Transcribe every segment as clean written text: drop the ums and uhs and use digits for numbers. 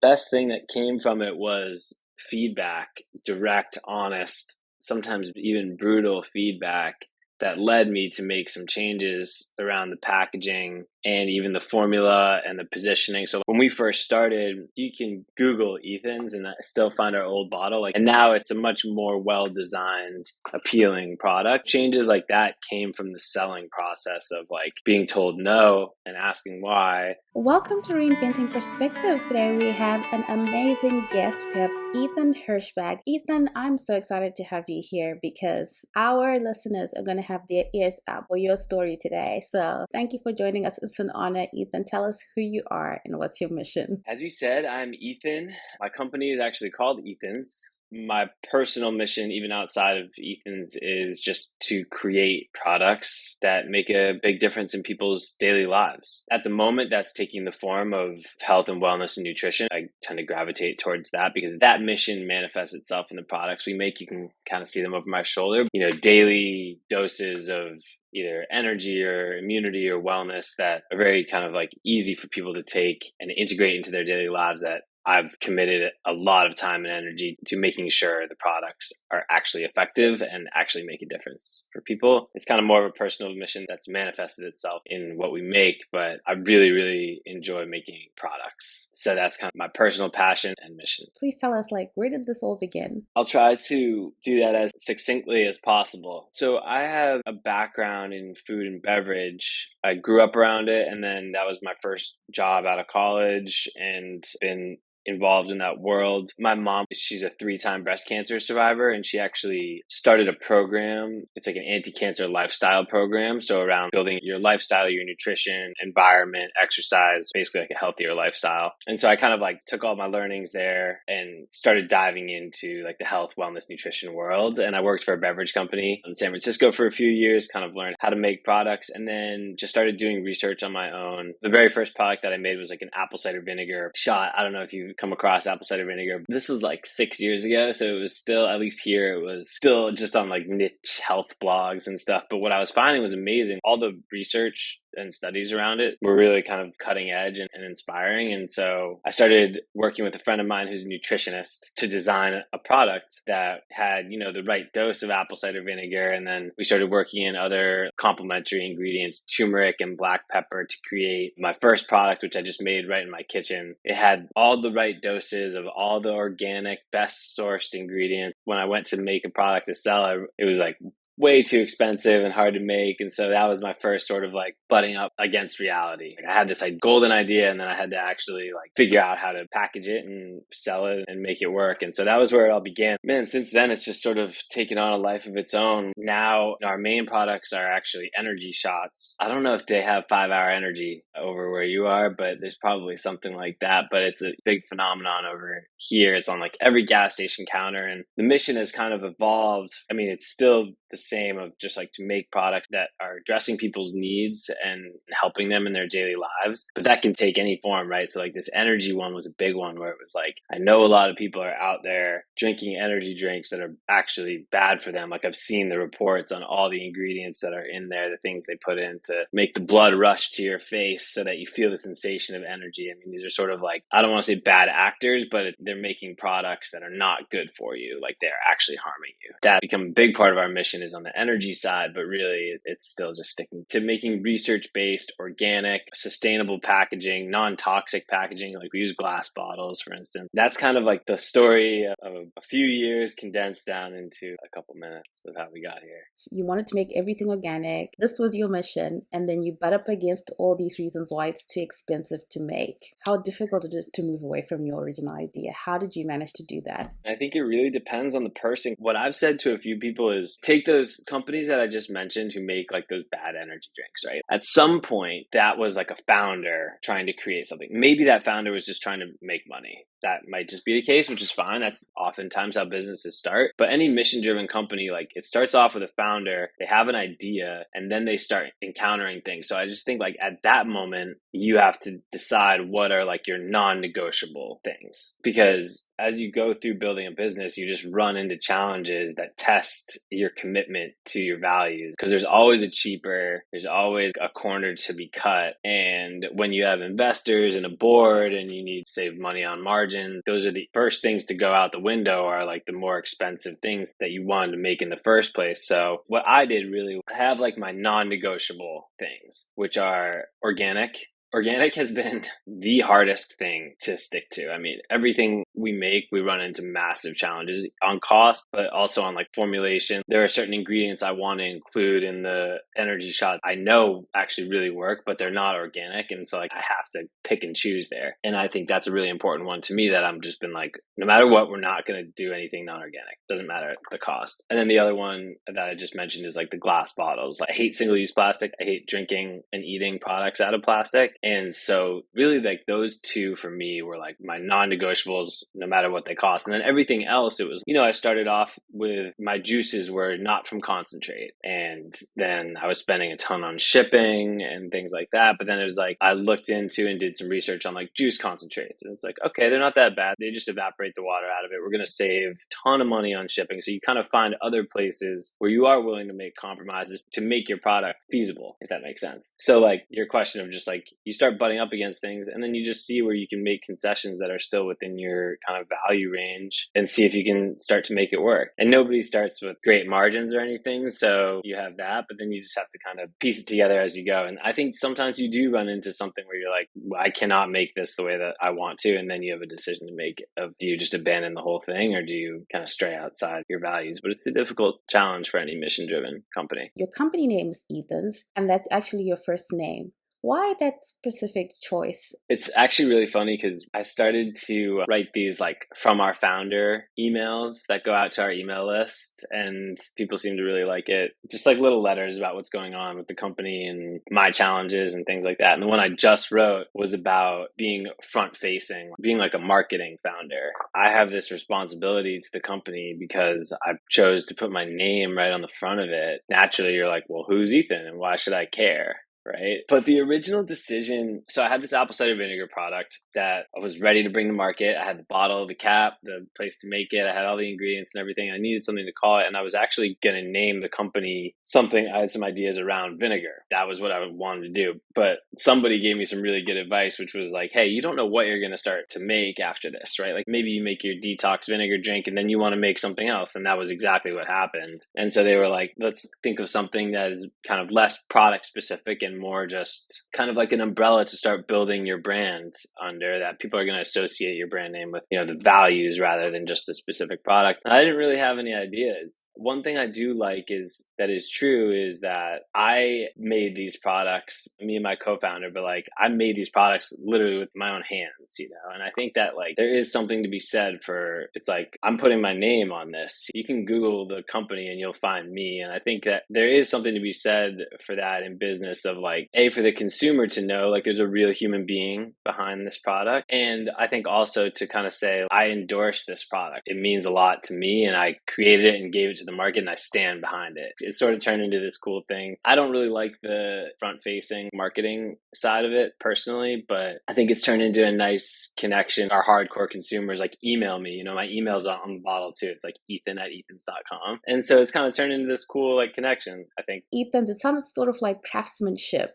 Best thing that came from it was feedback, direct, honest, sometimes even brutal feedback that led me to make some changes around the packaging and even the formula and the positioning. So when we first started, you can Google Ethan's and still find our old bottle. And now it's a much more well-designed, appealing product. Changes like that came from the selling process of like being told no and asking why. Welcome to Reinventing Perspectives. Today we have an amazing guest. We have Ethan Hirshberg. Ethan, I'm so excited to have you here because our listeners are going to have their ears up for your story today. So thank you for joining us. It's an honor. Ethan, tell us who you are and what's your mission. As you said, I'm Ethan. My company is actually called Ethan's. My personal mission, even outside of Ethan's, is just to create products that make a big difference in people's daily lives. At the moment, that's taking the form of health and wellness and nutrition. I tend to gravitate towards that because that mission manifests itself in the products we make. You can kind of see them over my shoulder. Daily doses of either energy or immunity or wellness that are very kind of like easy for people to take and integrate into their daily lives that I've committed a lot of time and energy to making sure the products are actually effective and actually make a difference for people. It's kind of more of a personal mission that's manifested itself in what we make, but I really, really enjoy making products. So that's kind of my personal passion and mission. Please tell us, where did this all begin? I'll try to do that as succinctly as possible. So I have a background in food and beverage. I grew up around it, and then that was my first job out of college and been involved in that world. My mom, she's a 3-time breast cancer survivor, and she actually started a program. It's like an anti-cancer lifestyle program. So around building your lifestyle, your nutrition, environment, exercise, basically like a healthier lifestyle. And so I kind of like took all my learnings there and started diving into like the health, wellness, nutrition world. And I worked for a beverage company in San Francisco for a few years, kind of learned how to make products, and then just started doing research on my own. The very first product that I made was like an apple cider vinegar shot. I don't know if you come across apple cider vinegar. This was like 6 years ago. So it was still, at least here, it was still just on like niche health blogs and stuff. But what I was finding was amazing. All the research and studies around it were really kind of cutting edge and inspiring. And so I started working with a friend of mine who's a nutritionist to design a product that had, the right dose of apple cider vinegar. And then we started working in other complementary ingredients, turmeric and black pepper, to create my first product, which I just made right in my kitchen. It had all the right doses of all the organic, best sourced ingredients. When I went to make a product to sell, it was like way too expensive and hard to make. And so that was my first sort of like butting up against reality. I had this like golden idea, and then I had to actually like figure out how to package it and sell it and make it work. And so that was where it all began. Man, since then, it's just sort of taken on a life of its own. Now our main products are actually energy shots. I don't know if they have 5-hour energy over where you are, but there's probably something like that. But it's a big phenomenon over here. It's on like every gas station counter. And the mission has kind of evolved. I mean, it's still the same of just like to make products that are addressing people's needs and helping them in their daily lives. But that can take any form, right? So like this energy one was a big one where it was like, I know a lot of people are out there drinking energy drinks that are actually bad for them. Like I've seen the reports on all the ingredients that are in there, the things they put in to make the blood rush to your face so that you feel the sensation of energy. I mean, these are sort of like, I don't want to say bad actors, but they're making products that are not good for you. Like they're actually harming you. That become a big part of our mission is on the energy side, but really it's still just sticking to making research-based, organic, sustainable packaging, non-toxic packaging. Like we use glass bottles, for instance. That's kind of like the story of a few years condensed down into a couple minutes of how we got here. You wanted to make everything organic. This was your mission. And then you butt up against all these reasons why it's too expensive to make. How difficult it is to move away from your original idea. How did you manage to do that? I think it really depends on the person. What I've said to a few people is take those companies that I just mentioned who make like those bad energy drinks, right? At some point, that was like a founder trying to create something. Maybe that founder was just trying to make money. That might just be the case, which is fine. That's oftentimes how businesses start. But any mission-driven company, like it starts off with a founder, they have an idea, and then they start encountering things. So I just think like at that moment, you have to decide what are like your non-negotiable things. Because as you go through building a business, you just run into challenges that test your commitment to your values. Because there's always a cheaper, there's always a corner to be cut. And when you have investors and a board and you need to save money on margin, margin. Those are the first things to go out the window, are like the more expensive things that you wanted to make in the first place. So what I did really, I have like my non-negotiable things, which are organic. Organic has been the hardest thing to stick to. I mean, everything we make, we run into massive challenges on cost, but also on like formulation. There are certain ingredients I want to include in the energy shot I know actually really work, but they're not organic. And so like I have to pick and choose there. And I think that's a really important one to me, that I'm just been like, no matter what, we're not going to do anything non-organic. Doesn't matter the cost. And then the other one that I just mentioned is like the glass bottles. Like, I hate single-use plastic. I hate drinking and eating products out of plastic. And so really like those two for me were like my non-negotiables, no matter what they cost. And then everything else, it was, I started off with my juices were not from concentrate. And then I was spending a ton on shipping and things like that. But then it was like, I looked into and did some research on like juice concentrates. And it's like, okay, they're not that bad. They just evaporate the water out of it. We're going to save a ton of money on shipping. So you kind of find other places where you are willing to make compromises to make your product feasible, if that makes sense. So like your question of just like, you start butting up against things and then you just see where you can make concessions that are still within your kind of value range and see if you can start to make it work. And nobody starts with great margins or anything. So you have that, but then you just have to kind of piece it together as you go. And I think sometimes you do run into something where you're like, I cannot make this the way that I want to. And then you have a decision to make of, do you just abandon the whole thing or do you kind of stray outside your values? But it's a difficult challenge for any mission-driven company. Your company name is Ethan's, and that's actually your first name. Why that specific choice? It's actually really funny because I started to write these like from our founder emails that go out to our email list, and people seem to really like it. Just like little letters about what's going on with the company and my challenges and things like that. And the one I just wrote was about being front facing, being like a marketing founder. I have this responsibility to the company because I chose to put my name right on the front of it. Naturally, you're like, well, who's Ethan and why should I care? Right. But the original decision, so I had this apple cider vinegar product that I was ready to bring to market. I had the bottle, the cap, the place to make it. I had all the ingredients and everything. I needed something to call it. And I was actually going to name the company something. I had some ideas around vinegar. That was what I wanted to do. But somebody gave me some really good advice, which was like, hey, you don't know what you're going to start to make after this, right? Like maybe you make your detox vinegar drink and then you want to make something else. And that was exactly what happened. And so they were like, let's think of something that is kind of less product specific and more just kind of like an umbrella to start building your brand under, that people are going to associate your brand name with, the values rather than just the specific product. And I didn't really have any ideas. One thing I do like is that I made these products, me and my co-founder, but like I made these products literally with my own hands, and I think that like there is something to be said for, it's like I'm putting my name on this. You can Google the company and you'll find me. And I think that there is something to be said for that in business, of like, for the consumer to know like there's a real human being behind this product. And I think also to kind of say, I endorse this product. It means a lot to me and I created it and gave it to the market and I stand behind it. It sort of turned into this cool thing. I don't really like the front facing marketing side of it personally, but I think it's turned into a nice connection. Our hardcore consumers like email me, my email's on the bottle too. It's like ethan@ethans.com. And so it's kind of turned into this cool like connection, I think. Ethan, it sounds sort of like craftsmanship,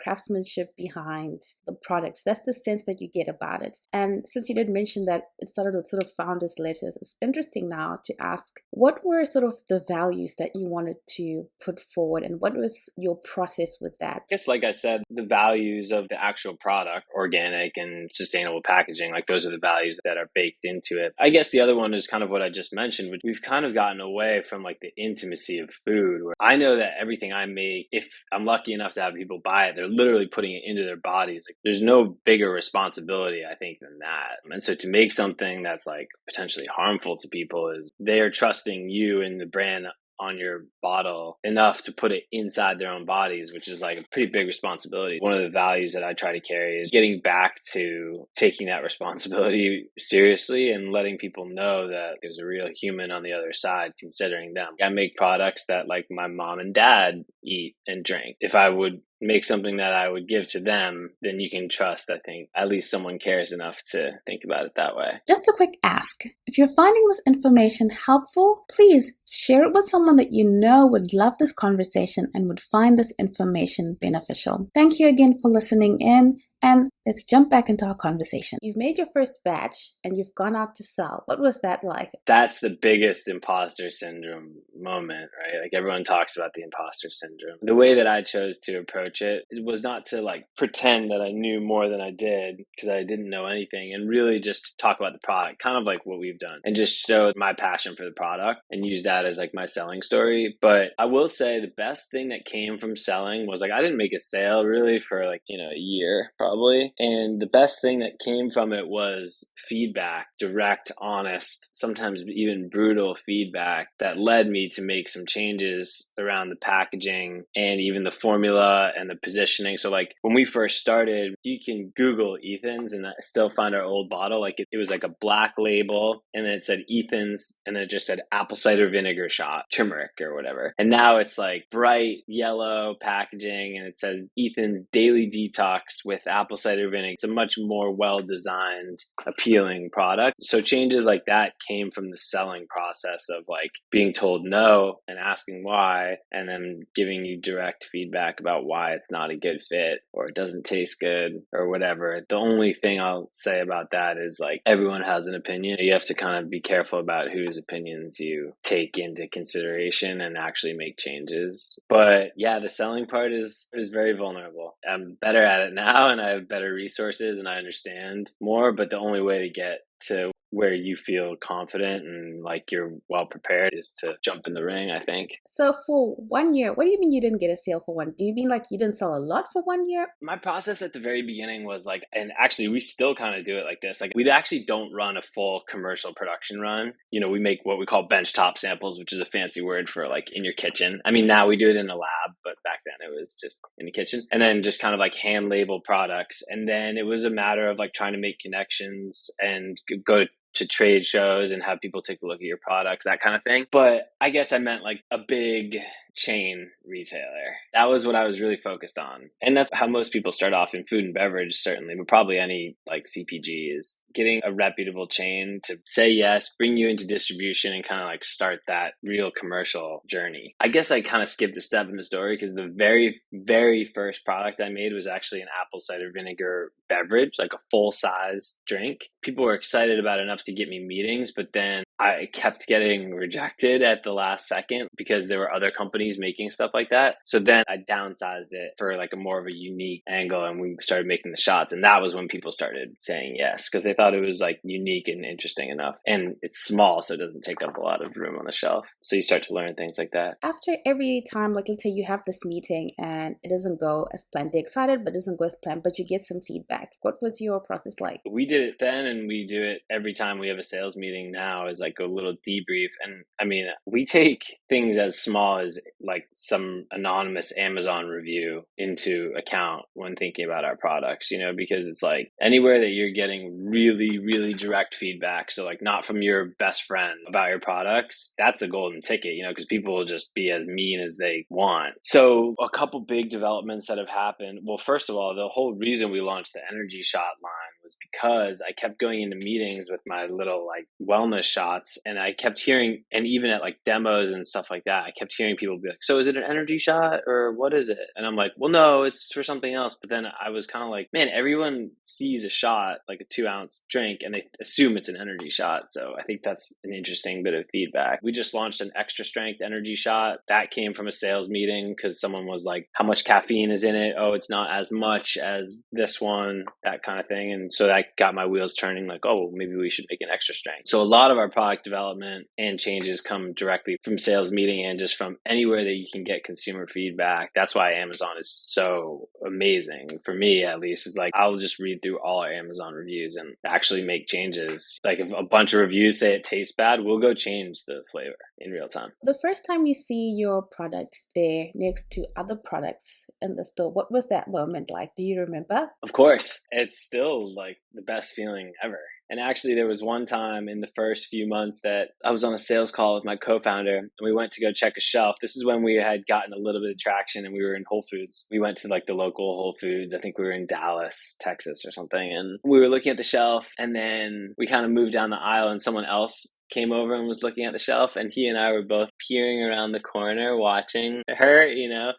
craftsmanship behind the products. That's the sense that you get about it. And since you did mention that it started with sort of founders letters, it's interesting now to ask, what were sort of the values that you wanted to put forward and what was your process with that? I guess, like I said, the values of the actual product, organic and sustainable packaging, like those are the values that are baked into it. I guess the other one is kind of what I just mentioned, which we've kind of gotten away from like the intimacy of food, where I know that everything I make, if I'm lucky enough to have people buy it, they're literally putting it into their bodies. Like there's no bigger responsibility, I think, than that. And so to make something that's like potentially harmful to people, is they are trusting you and the brand on your bottle enough to put it inside their own bodies, which is like a pretty big responsibility. One of the values that I try to carry is getting back to taking that responsibility seriously and letting people know that there's a real human on the other side considering them. I make products that like my mom and dad eat and drink. If I would make something that I would give to them, then you can trust, I think, at least someone cares enough to think about it that way. Just a quick ask. If you're finding this information helpful, please share it with someone that you know would love this conversation and would find this information beneficial. Thank you again for listening in. And let's jump back into our conversation. You've made your first batch and you've gone out to sell. What was that like? That's the biggest imposter syndrome moment, right? Like everyone talks about the imposter syndrome. The way that I chose to approach it was not to like pretend that I knew more than I did because I didn't know anything, and really just talk about the product, kind of like what we've done, and just show my passion for the product and use that as like my selling story. But I will say the best thing that came from selling was like I didn't make a sale really for like, a year probably. And the best thing that came from it was feedback, direct, honest, sometimes even brutal feedback that led me to make some changes around the packaging and even the formula and the positioning. So like when we first started, you can Google Ethan's and still find our old bottle. Like it was like a black label and then it said Ethan's and then it just said apple cider vinegar shot, turmeric or whatever. And now it's like bright yellow packaging and it says Ethan's Daily Detox with apple cider vinegar. It's a much more well-designed, appealing product. So changes like that came from the selling process of like being told no and asking why, and then giving you direct feedback about why it's not a good fit or it doesn't taste good or whatever. The only thing I'll say about that is like everyone has an opinion. You have to kind of be careful about whose opinions you take into consideration and actually make changes. But yeah, the selling part is very vulnerable. I'm better at it now and I have better resources and I understand more, but the only way to get to where you feel confident and like you're well prepared is to jump in the ring, I think. So for 1 year, what do you mean you didn't get a sale for one? Do you mean like you didn't sell a lot for 1 year? My process at the very beginning was like, and actually we still kind of do it like this. Like we actually don't run a full commercial production run. We make what we call benchtop samples, which is a fancy word for like in your kitchen. I mean, now we do it in a lab, but back then it was just in the kitchen. And then just kind of like hand label products. And then it was a matter of like trying to make connections and go to trade shows and have people take a look at your products, that kind of thing. But I guess I meant like a big chain retailer. That was what I was really focused on. And that's how most people start off in food and beverage, certainly, but probably any like CPG is getting a reputable chain to say yes, bring you into distribution and kind of like start that real commercial journey. I guess I kind of skipped a step in the story because the very, very first product I made was actually an apple cider vinegar beverage, like a full size drink. People were excited about it enough to get me meetings, but then I kept getting rejected at the last second because there were other companies making stuff like that. So then I downsized it for like a more of a unique angle and we started making the shots. And that was when people started saying yes, because they thought it was like unique and interesting enough. And it's small, so it doesn't take up a lot of room on the shelf. So you start to learn things like that. After every time, like let's say you have this meeting and it doesn't go as planned, they're excited, but it doesn't go as planned, but you get some feedback. What was your process like? We did it then and we do it every time we have a sales meeting now is like a little debrief. And I mean, we take things as small as like some anonymous Amazon review into account when thinking about our products, because it's like anywhere that you're getting really, really direct feedback. So like not from your best friend about your products, that's the golden ticket, because people will just be as mean as they want. So a couple big developments that have happened. Well, first of all, the whole reason we launched the energy shot line was because I kept going into meetings with my little like wellness shots and I kept hearing, and even at like demos and stuff like that, I kept hearing people be like, so is it an energy shot or what is it? And I'm like, well, no, it's for something else. But then I was kind of like, man, everyone sees a shot, like a 2-ounce drink, and they assume it's an energy shot. So I think that's an interesting bit of feedback. We just launched an extra strength energy shot. That came from a sales meeting because someone was like, how much caffeine is in it? Oh, it's not as much as this one, that kind of thing. And so that got my wheels turning like, oh, well, maybe we should make an extra strength. So a lot of our product development and changes come directly from sales meeting and just from anywhere that you can get consumer feedback. That's why Amazon is so amazing for me, at least. Is like, I'll just read through all our Amazon reviews and actually make changes. Like if a bunch of reviews say it tastes bad, we'll go change the flavor in real time. The first time you see your product there next to other products in the store, what was that moment like? Do you remember? Of course. It's still like the best feeling ever. And actually, there was one time in the first few months that I was on a sales call with my co-founder and we went to go check a shelf. This is when we had gotten a little bit of traction and we were in Whole Foods. We went to like the local Whole Foods. I think we were in Dallas, Texas or something. And we were looking at the shelf and then we kind of moved down the aisle and someone else came over and was looking at the shelf, and he and I were both peering around the corner watching her,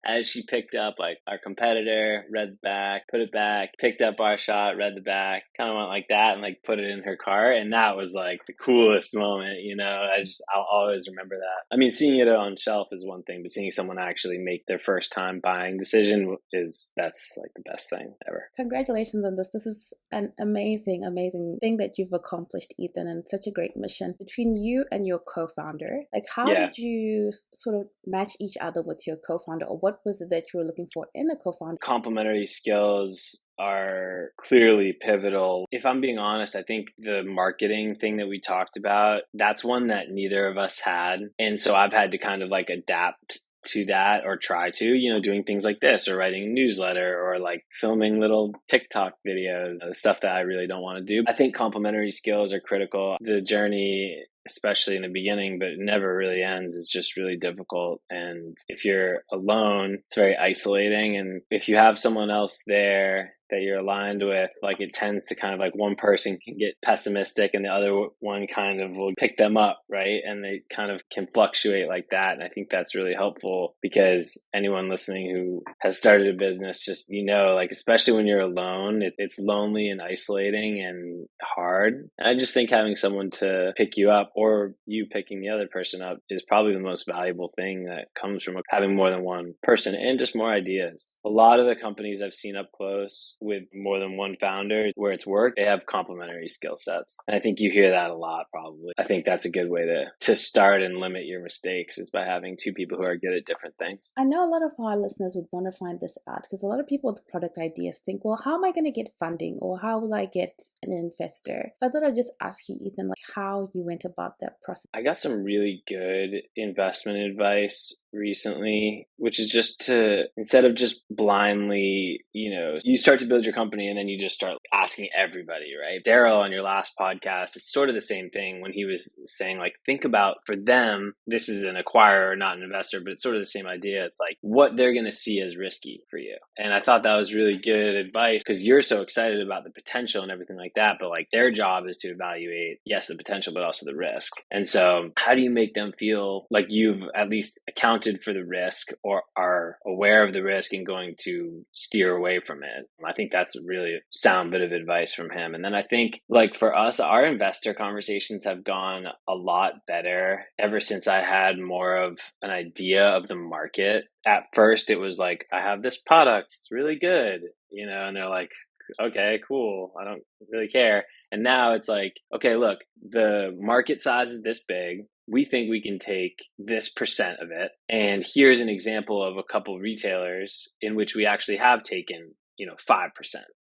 as she picked up like our competitor, read the back, put it back, picked up our shot, read the back, kind of went like that and like put it in her cart. And that was like the coolest moment, I'll always remember that. I mean, seeing it on shelf is one thing, but seeing someone actually make their first time buying decision that's like the best thing ever. Congratulations on this. This is an amazing, amazing thing that you've accomplished, Ethan, and such a great mission between you and your co-founder. Like, how did you sort of match each other with your co-founder, or what was it that you were looking for in a co-founder? Complementary skills are clearly pivotal. If I'm being honest, I think the marketing thing that we talked about, that's one that neither of us had. And so I've had to kind of like adapt to that, or try to, doing things like this, or writing a newsletter, or like filming little TikTok videos, the stuff that I really don't want to do. I think complementary skills are critical. The journey, especially in the beginning, but it never really ends, is just really difficult. And if you're alone, it's very isolating. And if you have someone else there that you're aligned with, like, it tends to kind of like one person can get pessimistic and the other one kind of will pick them up, right? And they kind of can fluctuate like that. And I think that's really helpful, because anyone listening who has started a business, just, like, especially when you're alone, it's lonely and isolating and hard. And I just think having someone to pick you up, or you picking the other person up, is probably the most valuable thing that comes from having more than one person, and just more ideas. A lot of the companies I've seen up close with more than one founder where it's worked, they have complementary skill sets. And I think you hear that a lot, probably. I think that's a good way to start and limit your mistakes, is by having two people who are good at different things. I know a lot of our listeners would want to find this out, because a lot of people with product ideas think, well, how am I going to get funding, or how will I get an investor? So I thought I'd just ask you, Ethan, like, how you went about that process. I got some really good investment advice recently, which is just to, instead of just blindly, you start to build your company and then you just start asking everybody, right? Daryl, on your last podcast, it's sort of the same thing when he was saying, like, think about, for them, this is an acquirer, not an investor, but it's sort of the same idea. It's like what they're going to see as risky for you. And I thought that was really good advice, because you're so excited about the potential and everything like that, but like their job is to evaluate, yes, the potential, but also the risk. And so how do you make them feel like you've at least accounted for the risk, or are aware of the risk and going to steer away from it? I think that's a really sound bit of advice from him. And then I think, like, for us, our investor conversations have gone a lot better ever since I had more of an idea of the market. At first, it was like, I have this product, it's really good, and they're like, okay, cool, I don't really care. And now it's like, okay, look, the market size is this big. We think we can take this percent of it. And here's an example of a couple retailers in which we actually have taken, 5%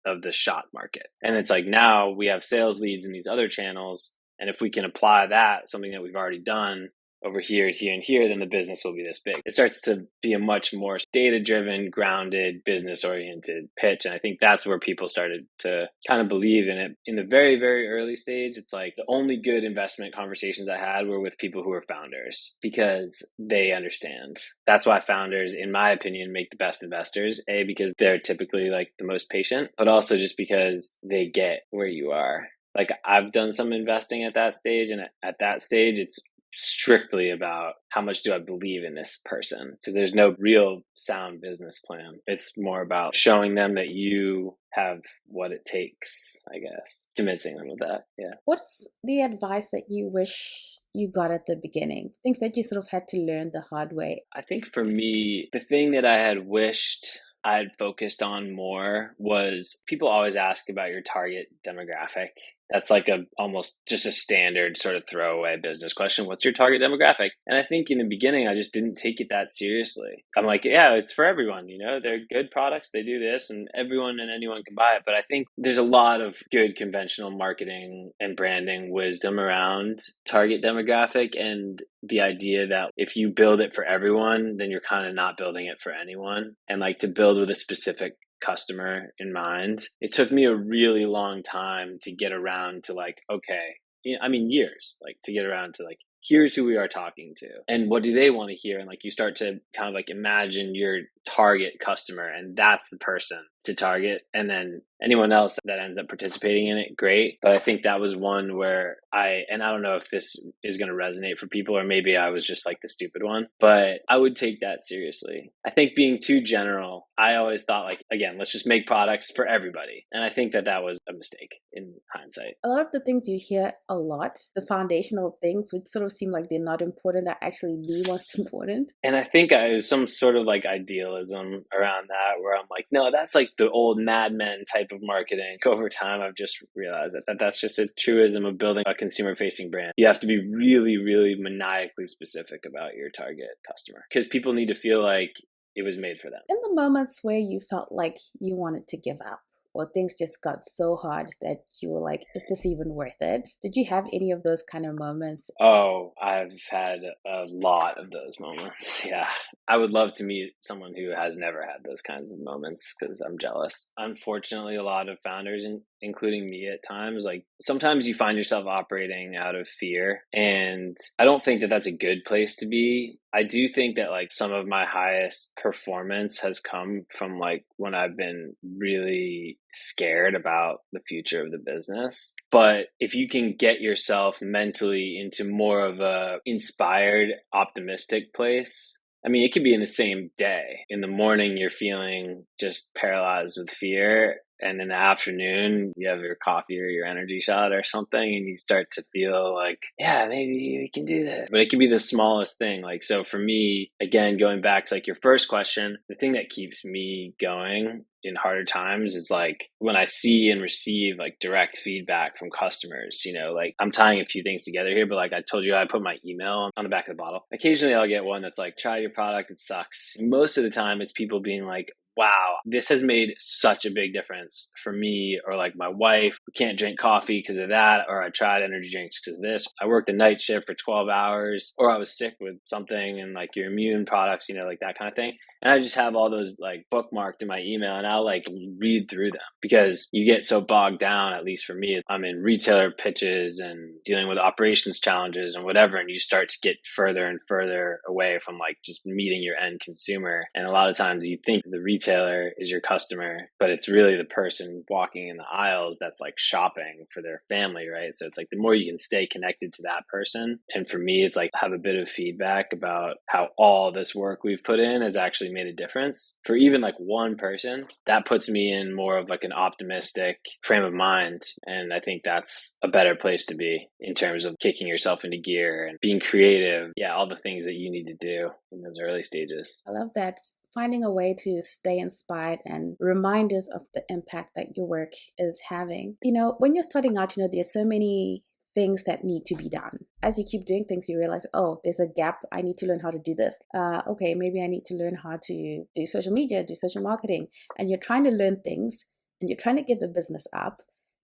of the shot market. And it's like, now we have sales leads in these other channels. And if we can apply that, something that we've already done, over here, here, and here, then the business will be this big. It starts to be a much more data-driven, grounded, business-oriented pitch. And I think that's where people started to kind of believe in it. In the very, very early stage, it's like the only good investment conversations I had were with people who are founders, because they understand. That's why founders, in my opinion, make the best investors. A, because they're typically like the most patient, but also just because they get where you are. Like, I've done some investing at that stage, and at that stage, it's strictly about how much do I believe in this person, because there's no real sound business plan. It's more about showing them that you have what it takes, I guess, convincing them of that. Yeah. What's the advice that you wish you got at the beginning? Things that you sort of had to learn the hard way? I think for me, the thing that I had wished I'd focused on more was, people always ask about your target demographic. That's like almost just a standard sort of throwaway business question. What's your target demographic? And I think in the beginning, I just didn't take it that seriously. I'm like, yeah, it's for everyone. They're good products. They do this, and everyone and anyone can buy it. But I think there's a lot of good conventional marketing and branding wisdom around target demographic, and the idea that if you build it for everyone, then you're kind of not building it for anyone. And like, to build with a specific customer in mind. It took me a really long time to get around to like, okay, years, like, to get around to like, here's who we are talking to and what do they want to hear. And like, you start to kind of like imagine your target customer, and that's the person to target, and then anyone else that ends up participating in it, great. But I think that was one where I don't know if this is going to resonate for people, or maybe I was just like the stupid one, but I would take that seriously. I think being too general, I always thought like, again, let's just make products for everybody. And I think that was a mistake in hindsight. A lot of the things you hear a lot, the foundational things which sort of seem like they're not important, are actually the most important. And I think I was some sort of like idealism around that, where I'm like, no, that's like the old Mad Men type of marketing. Over time, I've just realized that that's just a truism of building a consumer-facing brand. You have to be really, really maniacally specific about your target customer, because people need to feel like it was made for them. In the moments where you felt like you wanted to give up, or things just got so hard that you were like, is this even worth it? Did you have any of those kind of moments? Oh, I've had a lot of those moments. Yeah. I would love to meet someone who has never had those kinds of moments, because I'm jealous. Unfortunately, a lot of founders, including me at times, like sometimes you find yourself operating out of fear. And I don't think that that's a good place to be. I do think that like some of my highest performance has come from like when I've been really scared about the future of the business. But if you can get yourself mentally into more of a inspired, optimistic place, I mean, it could be in the same day. In the morning, you're feeling just paralyzed with fear. And in the afternoon, you have your coffee or your energy shot or something, and you start to feel like, yeah, maybe we can do this. But it can be the smallest thing. Like, so for me, again, going back to like your first question, the thing that keeps me going in harder times is like when I see and receive like direct feedback from customers. You know, like I'm tying a few things together here, but like I told you, I put my email on the back of the bottle. Occasionally I'll get one that's like, try your product, it sucks. Most of the time it's people being like, wow, this has made such a big difference for me, or like my wife, we can't drink coffee because of that, or I tried energy drinks because of this. I worked a night shift for 12 hours, or I was sick with something, and like your immune products, you know, like that kind of thing. And I just have all those like bookmarked in my email, and I'll like read through them, because you get so bogged down, at least for me, I'm in retailer pitches and dealing with operations challenges and whatever. And you start to get further and further away from like just meeting your end consumer. And a lot of times you think the retailer is your customer, but it's really the person walking in the aisles that's like shopping for their family, right? So it's like the more you can stay connected to that person. And for me, it's like have a bit of feedback about how all this work we've put in has actually made a difference for even like one person. That puts me in more of like an optimistic frame of mind. And I think that's a better place to be in terms of kicking yourself into gear and being creative. Yeah, all the things that you need to do in those early stages. I love that. Finding a way to stay inspired and reminders of the impact that your work is having. You know, when you're starting out, you know, there's so many things that need to be done. As you keep doing things, you realize, oh, there's a gap. I need to learn how to do this. Okay, maybe I need to learn how to do social media, do social marketing. And you're trying to learn things, and you're trying to get the business up.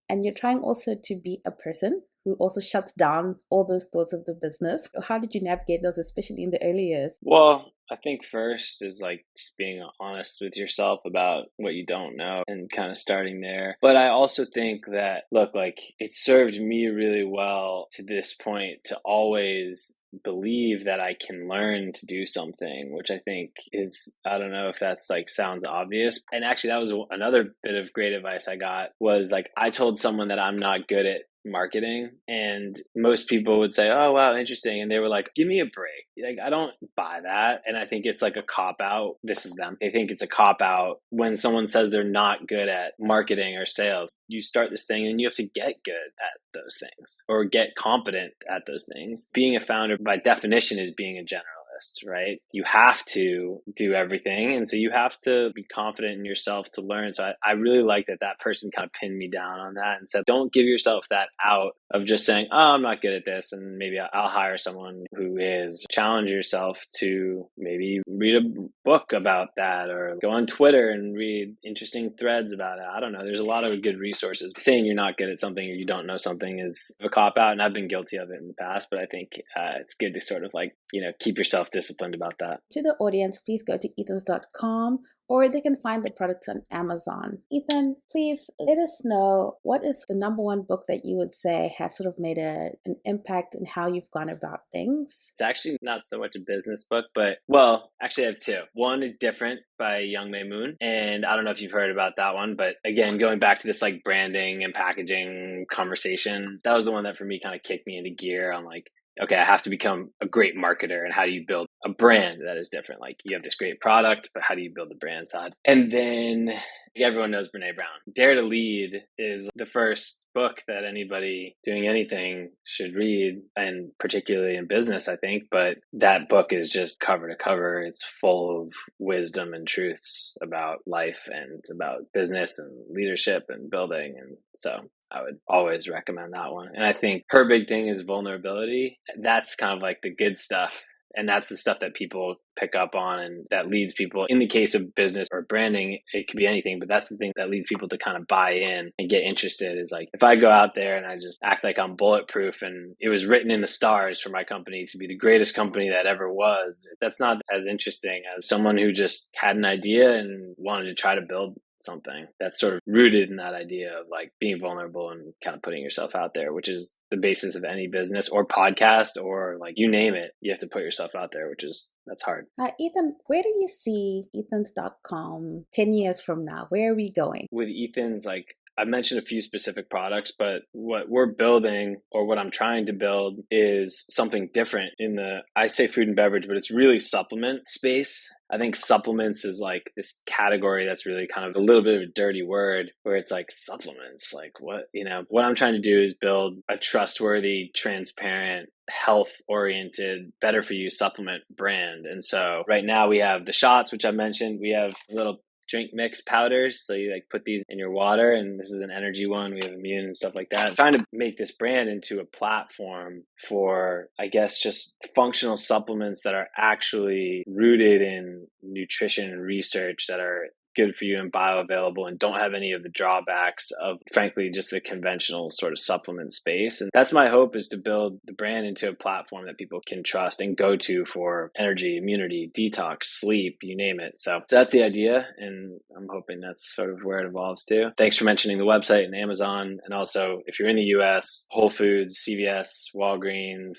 And you're trying also to be a person who also shuts down all those thoughts of the business. How did you navigate those, especially in the early years? Well, I think first is like just being honest with yourself about what you don't know and kind of starting there. But I also think that, look, like it served me really well to this point to always believe that I can learn to do something, which I think is, I don't know if that's like sounds obvious. And actually that was another bit of great advice I got, was like I told someone that I'm not good at marketing, and most people would say, oh wow, interesting, and they were like, give me a break. Like I don't buy that. And I think it's like a cop out. This is them. They think it's a cop out when someone says they're not good at marketing or sales. You start this thing and you have to get good at those things or get competent at those things. Being a founder by definition is being a generalist, right? You have to do everything. And so you have to be confident in yourself to learn. So I really like that person kind of pinned me down on that and said, don't give yourself that out of just saying, oh, I'm not good at this, and maybe I'll hire someone who is. Challenge yourself to maybe read a book about that, or go on Twitter and read interesting threads about it. I don't know. There's a lot of good resources. Saying you're not good at something or you don't know something is a cop out, and I've been guilty of it in the past, but I think it's good to sort of like, you know, keep yourself disciplined about that. To the audience, please go to ethans.com or they can find the products on Amazon. Ethan, please let us know, what is the number one book that you would say has sort of made an impact in how you've gone about things? It's actually not so much a business book, but, well, actually I have two. One is Different by Young May Moon. And I don't know if you've heard about that one, but again, going back to this like branding and packaging conversation, that was the one that for me kind of kicked me into gear on like, okay, I have to become a great marketer. And how do you build a brand that is different? Like you have this great product, but how do you build the brand side? And then everyone knows Brené Brown. Dare to Lead is the first book that anybody doing anything should read, and particularly in business, I think. But that book is just cover to cover. It's full of wisdom and truths about life, and it's about business and leadership and building. And so I would always recommend that one. And I think her big thing is vulnerability. That's kind of like the good stuff. And that's the stuff that people pick up on and that leads people, in the case of business or branding, it could be anything, but that's the thing that leads people to kind of buy in and get interested is like, if I go out there and I just act like I'm bulletproof and it was written in the stars for my company to be the greatest company that ever was, that's not as interesting as someone who just had an idea and wanted to try to build something that's sort of rooted in that idea of like being vulnerable and kind of putting yourself out there, which is the basis of any business or podcast or like you name it. You have to put yourself out there, that's hard. Ethan, where do you see ethans.com 10 years from now? Where are we going? With Ethan's, like I've mentioned a few specific products, but what we're building or what I'm trying to build is something different I say food and beverage, but it's really supplement space. I think supplements is like this category that's really kind of a little bit of a dirty word where it's like supplements, like what I'm trying to do is build a trustworthy, transparent, health oriented, better for you supplement brand. And so right now we have the shots, which I mentioned. We have little drink mix powders. So you like put these in your water, and this is an energy one. We have immune and stuff like that. I'm trying to make this brand into a platform for, I guess, just functional supplements that are actually rooted in nutrition and research that are good for you and bioavailable and don't have any of the drawbacks of, frankly, just the conventional sort of supplement space. And that's my hope, is to build the brand into a platform that people can trust and go to for energy, immunity, detox, sleep, you name it. So that's the idea. And I'm hoping that's sort of where it evolves to. Thanks for mentioning the website and Amazon. And also, if you're in the US, Whole Foods, CVS, Walgreens,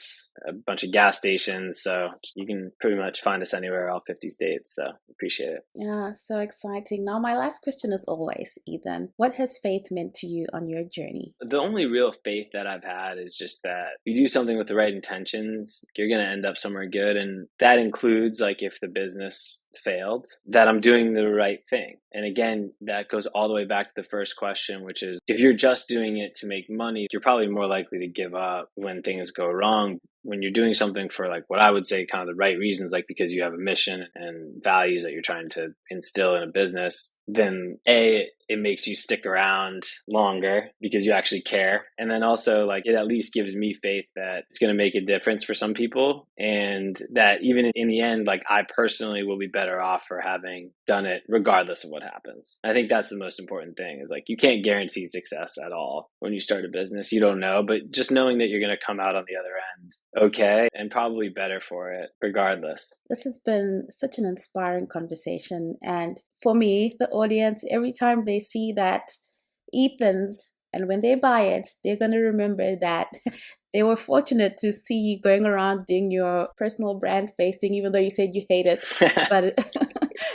a bunch of gas stations. So you can pretty much find us anywhere, all 50 states. So appreciate it. Yeah, so exciting. Now, my last question is always, Ethan, what has faith meant to you on your journey? The only real faith that I've had is just that you do something with the right intentions, you're going to end up somewhere good. And that includes, like, if the business failed, that I'm doing the right thing. And again, that goes all the way back to the first question, which is, if you're just doing it to make money, you're probably more likely to give up when things go wrong. When you're doing something for, like, what I would say kind of the right reasons, like because you have a mission and values that you're trying to instill in a business, then it makes you stick around longer because you actually care. And then also, like, it at least gives me faith that it's going to make a difference for some people, and that even in the end, like, I personally will be better off for having done it regardless of what happens. I think that's the most important thing, is like, you can't guarantee success at all when you start a business. You don't know, but just knowing that you're going to come out on the other end okay and probably better for it regardless. This has been such an inspiring conversation. And for me, the audience, every time they see that Ethan's, and when they buy it, they're going to remember that they were fortunate to see you going around doing your personal brand facing, even though you said you hate it. But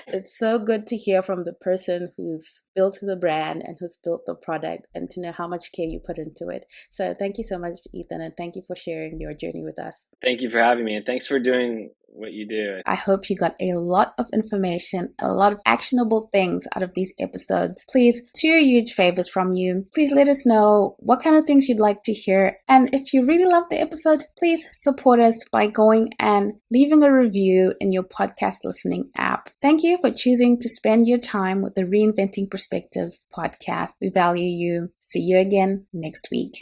it's so good to hear from the person who's built the brand and who's built the product, and to know how much care you put into it. So thank you so much, Ethan, and thank you for sharing your journey with us. Thank you for having me, and thanks for doing what you do. I hope you got a lot of information, a lot of actionable things out of these episodes. Please, two huge favors from you. Please let us know what kind of things you'd like to hear. And if you really love the episode, please support us by going and leaving a review in your podcast listening app. Thank you for choosing to spend your time with the Reinventing Perspectives podcast. We value you. See you again next week.